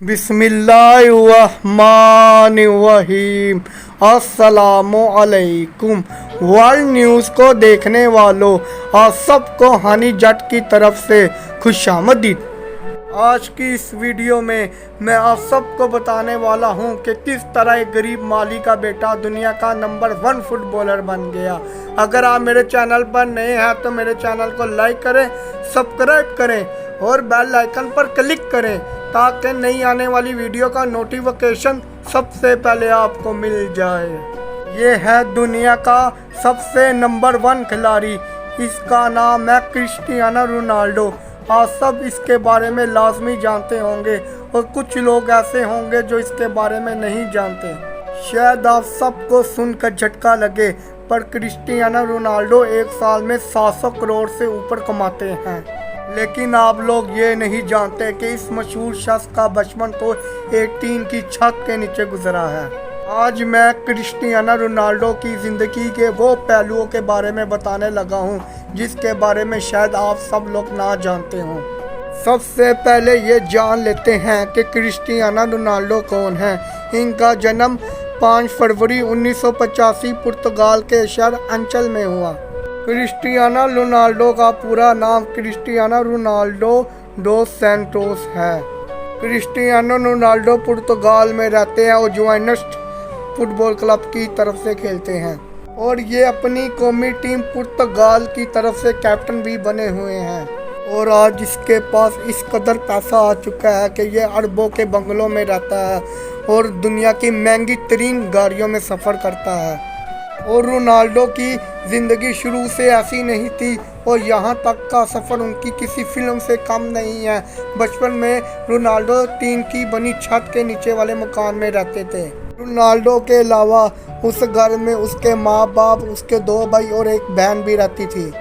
बिस्मिल्लाहिर्रहमानिर्रहीम। अस्सलामुअलैकुम। World news को देखने वालों आप सबको हनी जट की तरफ से खुशामदीद। आज की इस वीडियो में मैं आप सबको बताने वाला हूं कि किस तरह एक गरीब माली का बेटा दुनिया का नंबर 1 फुटबॉलर बन गया। अगर आप मेरे चैनल पर नए हैं तो मेरे चैनल को लाइक करें, सब्सक्राइब करें और बेल आइकन पर क्लिक करें ताकि नई आने वाली वीडियो का नोटिफिकेशन सबसे पहले आपको मिल जाए। ये है दुनिया का सबसे नंबर 1 खिलाड़ी। इसका नाम है क्रिस्टियानो रोनाल्डो। आप सब इसके बारे में लाजमी जानते होंगे और कुछ लोग ऐसे होंगे जो इसके बारे में नहीं जानते। शायद आप सबको सुनकर झटका लगे, पर क्रिस्टियानो रोनाल्डो एक साल में 700 करोड़ से ऊपर कमाते हैं। लेकिन आप लोग ये नहीं जानते कि इस मशहूर शख्स का बचपन तो एक टीन की छत के नीचे गुजरा है। आज मैं क्रिस्टियानो रोनाल्डो की ज़िंदगी के वो पहलुओं के बारे में बताने लगा हूँ जिसके बारे में शायद आप सब लोग ना जानते हों। सबसे पहले ये जान लेते हैं कि क्रिस्टियानो रोनाल्डो कौन है। इनका जन्म 5 फरवरी 1985 पुर्तगाल के शहर अंचल में हुआ। क्रिस्टियानो रोनाल्डो का पूरा नाम क्रिस्टियानो रोनाल्डो डोस सैंटोस है। क्रिस्टियानो रोनाल्डो पुर्तगाल में रहते हैं और जुवेंटस फुटबॉल क्लब की तरफ से खेलते हैं और ये अपनी कौमी टीम पुर्तगाल की तरफ से कैप्टन भी बने हुए हैं। और आज इसके पास इस कदर पैसा आ चुका है कि ये अरबों के बंगलों में रहता है और दुनिया की महंगी तरीन गाड़ियों में सफ़र करता है। और रोनाल्डो की ज़िंदगी शुरू से ऐसी नहीं थी और यहाँ तक का सफ़र उनकी किसी फिल्म से कम नहीं है। बचपन में रोनाल्डो टीन की बनी छत के नीचे वाले मकान में रहते थे। रोनाल्डो के अलावा उस घर में उसके माँ बाप, उसके 2 भाई और एक बहन भी रहती थी।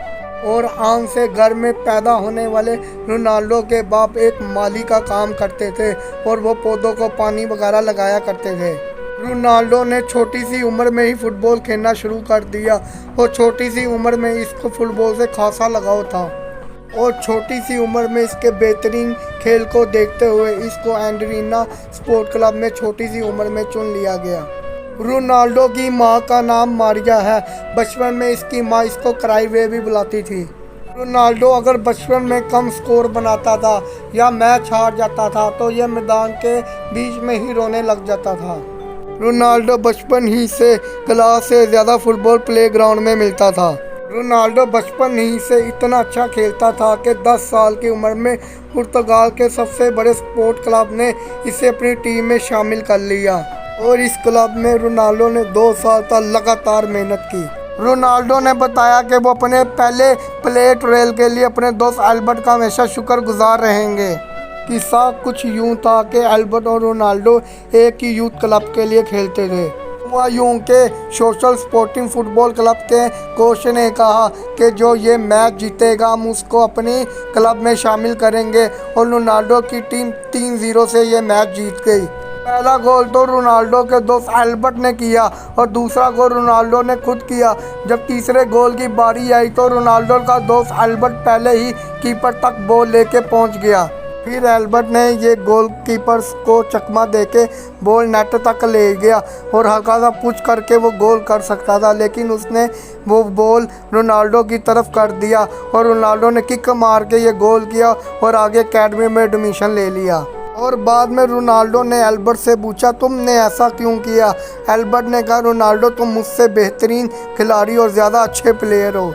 और आम से घर में पैदा होने वाले रोनाल्डो के बाप एक माली का काम करते थे और वो पौधों को पानी वगैरह लगाया करते थे। रोनाल्डो ने छोटी सी उम्र में ही फुटबॉल खेलना शुरू कर दिया और छोटी सी उम्र में इसको फुटबॉल से खासा लगाव था और छोटी सी उम्र में इसके बेहतरीन खेल को देखते हुए इसको एंड्रीना स्पोर्ट क्लब में छोटी सी उम्र में चुन लिया गया। रोनाल्डो की मां का नाम मारिया है। बचपन में इसकी मां इसको क्राई वे भी बुलाती थी। रोनाल्डो अगर बचपन में कम स्कोर बनाता था या मैच हार जाता था तो यह मैदान के बीच में ही रोने लग जाता था। रोनाल्डो बचपन ही से क्लास से ज़्यादा फुटबॉल प्लेग्राउंड में मिलता था। रोनाल्डो बचपन ही से इतना अच्छा खेलता था कि 10 साल की उम्र में पुर्तगाल के सबसे बड़े स्पोर्ट क्लब ने इसे अपनी टीम में शामिल कर लिया और इस क्लब में रोनाल्डो ने 2 साल तक लगातार मेहनत की। रोनाल्डो ने बताया कि वो अपने पहले प्ले ट्रेल के लिए अपने दोस्त एल्बर्ट का हमेशा शुक्रगुजार रहेंगे। किस्सा कुछ यूँ था कि एल्बर्ट और रोनाल्डो एक ही यूथ क्लब के लिए खेलते थे। यूं के सोशल स्पोर्टिंग फुटबॉल क्लब के कोच ने कहा कि जो ये मैच जीतेगा हम उसको अपनी क्लब में शामिल करेंगे और रोनाल्डो की टीम 3-0 से ये मैच जीत गई। पहला गोल तो रोनाल्डो के दोस्त एल्बर्ट ने किया और दूसरा गोल रोनाल्डो ने खुद किया। जब तीसरे गोल की बारी आई तो रोनाल्डो का दोस्त एल्बर्ट पहले ही कीपर तक बॉल लेके पहुंच गया। फिर एल्बर्ट ने ये गोलकीपर को चकमा देके बॉल नेट तक ले गया और हल्का सा पुश करके वो गोल कर सकता था, लेकिन उसने वो बॉल रोनाल्डो की तरफ कर दिया और रोनाल्डो ने किक मार के ये गोल किया और आगे एकेडमी में एडमिशन ले लिया। और बाद में रोनाल्डो ने एल्बर्ट से पूछा तुमने ऐसा क्यों किया। एल्बर्ट ने कहा रोनाल्डो तुम मुझसे बेहतरीन खिलाड़ी और ज़्यादा अच्छे प्लेयर हो।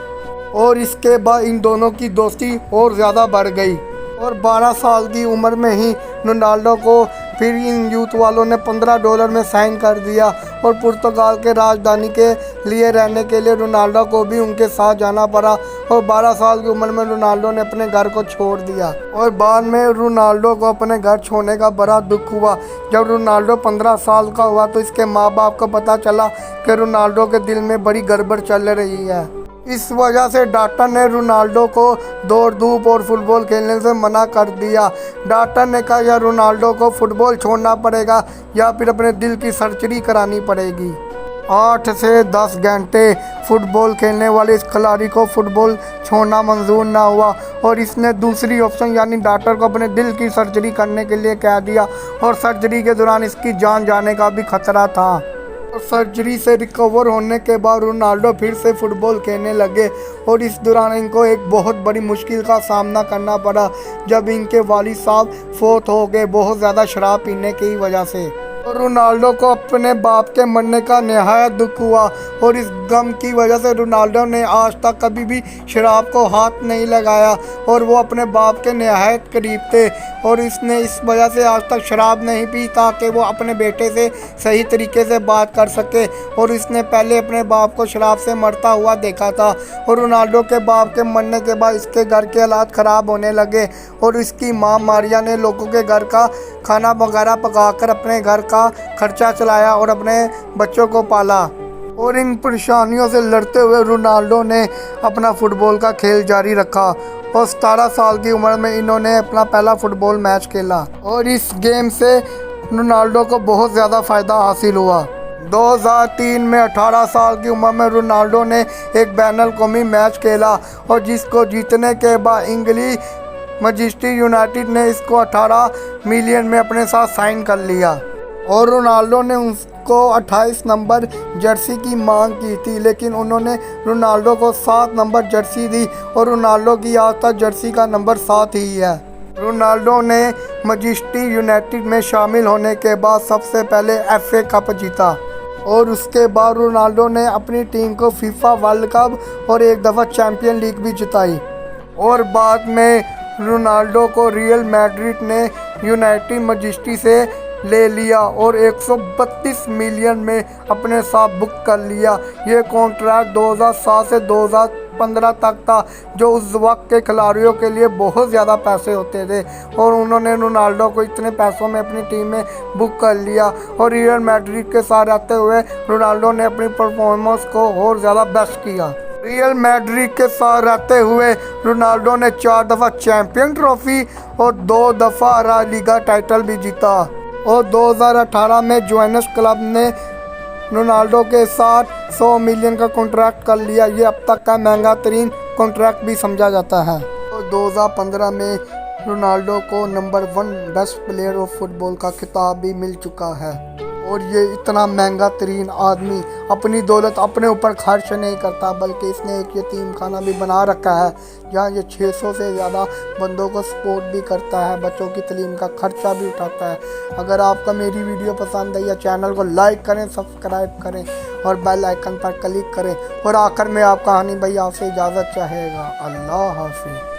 और इसके बाद इन दोनों की दोस्ती और ज़्यादा बढ़ गई और 12 साल की उम्र में ही रोनाल्डो को फिर इन यूथ वालों ने $15 में साइन कर दिया और पुर्तगाल के राजधानी के लिए रहने के लिए रोनाल्डो को भी उनके साथ जाना पड़ा और 12 साल की उम्र में रोनाल्डो ने अपने घर को छोड़ दिया। और बाद में रोनाल्डो को अपने घर छोड़ने का बड़ा दुख हुआ। जब रोनाल्डो 15 साल का हुआ तो इसके माँ बाप को पता चला कि रोनाल्डो के दिल में बड़ी गड़बड़ चल रही है। इस वजह से डॉक्टर ने रोनाल्डो को दौड़ धूप और फुटबॉल खेलने से मना कर दिया। डॉक्टर ने कहा या रोनाल्डो को फुटबॉल छोड़ना पड़ेगा या फिर अपने दिल की सर्जरी करानी पड़ेगी। 8 से 10 घंटे फुटबॉल खेलने वाले इस खिलाड़ी को फुटबॉल छोड़ना मंजूर ना हुआ और इसने दूसरी ऑप्शन यानी डॉक्टर को अपने दिल की सर्जरी करने के लिए कह दिया और सर्जरी के दौरान इसकी जान जाने का भी खतरा था। और सर्जरी से रिकवर होने के बाद रोनाल्डो फिर से फुटबॉल खेलने लगे और इस दौरान इनको एक बहुत बड़ी मुश्किल का सामना करना पड़ा जब इनके वालिद साहब फोत हो गए बहुत ज़्यादा शराब पीने की वजह से। और रोनाल्डो को अपने बाप के मरने का नहायत दुख हुआ और इस गम की वजह से रोनाल्डो ने आज तक कभी भी शराब को हाथ नहीं लगाया और वो अपने बाप के नहायत करीब थे और इसने इस वजह से आज तक शराब नहीं पी ताकि वो अपने बेटे से सही तरीके से बात कर सके। और इसने पहले अपने बाप को शराब से मरता हुआ देखा था और रोनाल्डो के बाप के मरने के बाद इसके घर के हालात ख़राब होने लगे और इसकी माँ मारिया ने लोगों के घर का खाना वगैरह पकाकर अपने घर का खर्चा चलाया और अपने बच्चों को पाला। और इन परेशानियों से लड़ते हुए रोनाल्डो ने अपना फुटबॉल का खेल जारी रखा और 17 साल की उम्र में इन्होंने अपना पहला फुटबॉल मैच खेला और इस गेम से रोनाल्डो को बहुत ज़्यादा फ़ायदा हासिल हुआ। 2003 में 18 साल की उम्र में रोनाल्डो ने एक बैनुल कौमी मैच खेला और जिसको जीतने के बाद इंग्लिश मैनचेस्टर यूनाइटेड ने इसको 18 मिलियन में अपने साथ साइन कर लिया और रोनाल्डो ने उसको 28 नंबर जर्सी की मांग की थी लेकिन उन्होंने रोनाल्डो को 7 नंबर जर्सी दी और रोनाल्डो की आज तक जर्सी का नंबर 7 ही है। रोनाल्डो ने मैनचेस्टर यूनाइटेड में शामिल होने के बाद सबसे पहले FA कप जीता और उसके बाद रोनाल्डो ने अपनी टीम को फीफा वर्ल्ड कप और एक दफ़ा चैम्पियन लीग भी जिताई और बाद में रोनाल्डो को रियल मैड्रिड ने यूनाइटेड मैनचेस्टर से ले लिया और 132 मिलियन में अपने साथ बुक कर लिया। ये कॉन्ट्रैक्ट 2007 से 2015 तक था जो उस वक्त के खिलाड़ियों के लिए बहुत ज़्यादा पैसे होते थे और उन्होंने रोनाल्डो को इतने पैसों में अपनी टीम में बुक कर लिया और रियल मैड्रिड के साथ रहते हुए रोनाल्डो ने अपनी परफॉर्मेंस को और ज़्यादा बेस्ट किया। रियल मैड्रिड के साथ रहते हुए रोनाल्डो ने 4 दफ़ा चैंपियन ट्रॉफी और 2 दफ़ा ला लीगा टाइटल भी जीता और 2018 में जुवेंटस क्लब ने रोनाल्डो के साथ 100 मिलियन का कॉन्ट्रैक्ट कर लिया। ये अब तक का महंगा तरीन कॉन्ट्रैक्ट भी समझा जाता है। और 2015 में रोनाल्डो को number 1 best player of football का खिताब भी मिल चुका है और ये इतना महंगा तरीन आदमी अपनी दौलत अपने ऊपर खर्च नहीं करता बल्कि इसने एक यतीम खाना भी बना रखा है जहाँ ये 600 से ज़्यादा बंदों को सपोर्ट भी करता है, बच्चों की तालीम का खर्चा भी उठाता है। अगर आपको मेरी वीडियो पसंद आई या चैनल को लाइक करें, सब्सक्राइब करें और बेल आइकन पर क्लिक करें और आखिर में आप कहानी भाई आपसे इजाज़त चाहेगा। अल्लाह हाफिज़।